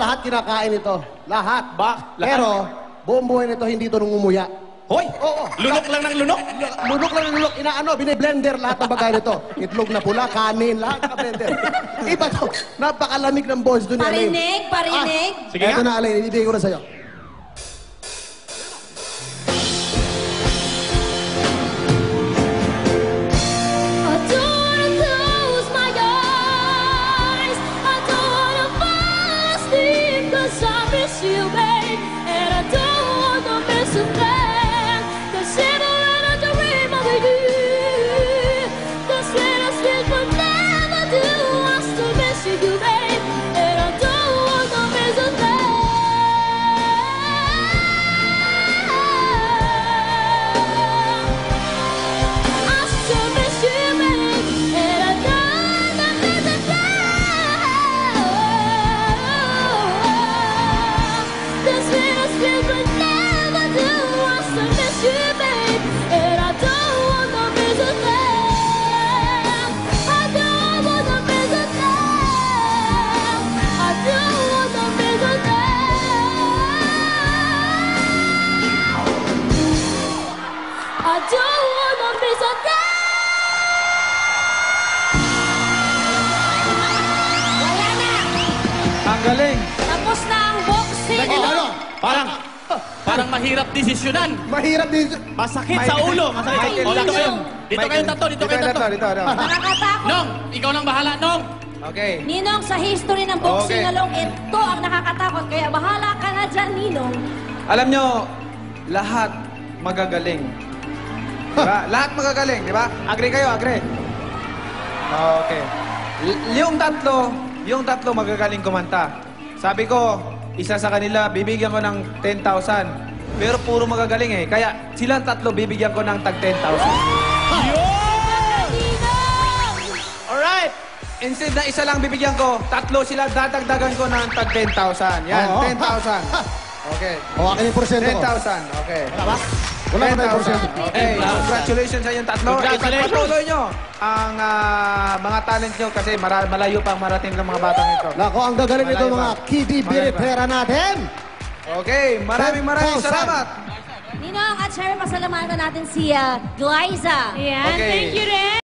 lahat kinakain ito. Lahat. Ba? Lahat? Pero, buong buhay nito, hindi ito nung umuya. Hoy! Oo. Lunok lang ng lunok? Lunok lang ng lunok. Inaano, bine-blender lahat ng bagay nito. Itlog na pula, kanin, lahat naka-blender. Iba to. Napakalamig ng boys doon. Parinig, parinig. Sige Ito nga. na, Alain. Ibigay ko na sa'yo. I don't wanna close my eyes. I don't wanna fall asleep 'cause I miss you, babe. And I don't wanna miss a thing. 'Cause even when I dream of you, the sweetest thing will never do. I still miss you, babe. And I don't wanna miss a thing. I still miss you, babe, and I don't wanna miss a thing. The sweetest thing will never do. I still miss you, babe, and I don't wanna miss a thing. I don't wanna miss a thing. I don't wanna miss a thing. I don't wanna miss a thing. Wala na. Ang galing. Tapos na ang boxing. Oh, ano? Parang mahirap desisyonan. Mahirap din. Masakit sa ulo. Masakit sa Michael ulo. Dito kayo. Michael. Dito kayo tatlo. Dito kayo tatlo. Dito. Nakakatakot. Nong, ikaw lang bahala, Nong. Okay. Ninong, sa history ng boxing Okay. along, ito ang nakakatakot. Kaya bahala ka na dyan, Ninong. Alam nyo, lahat magagaling. Diba? Lahat magagaling, di ba? Agree kayo, agree? Okay. Yung tatlo magagaling kumanta. Sabi ko, isa sa kanila, bibigyan ko ng 10,000. Pero puro magagaling eh. Kaya silang tatlo, bibigyan ko ng tag 10,000. Alright! Instead na isa lang bibigyan ko, tatlo sila dadagdagan ko ng tag 10,000. Yan, Oo. 10,000. Okay. Hawakan yung porsyento ko. 10,000. Okay. Wala ba tayong 10,000. porsyento? Okay, 10,000. congratulations sa inyong tatlo. Congratulations. Ipagpatuloy nyo ang mga talent nyo kasi malayo pang marating ng mga batang ito. Nako, ang gagaling nito Malayo mga pa. Kidi Biripera natin. Okay, maraming 10,000. salamat. Ninong, at syempre pasalamatan natin si Glyza. Ayan, Okay. thank you rin.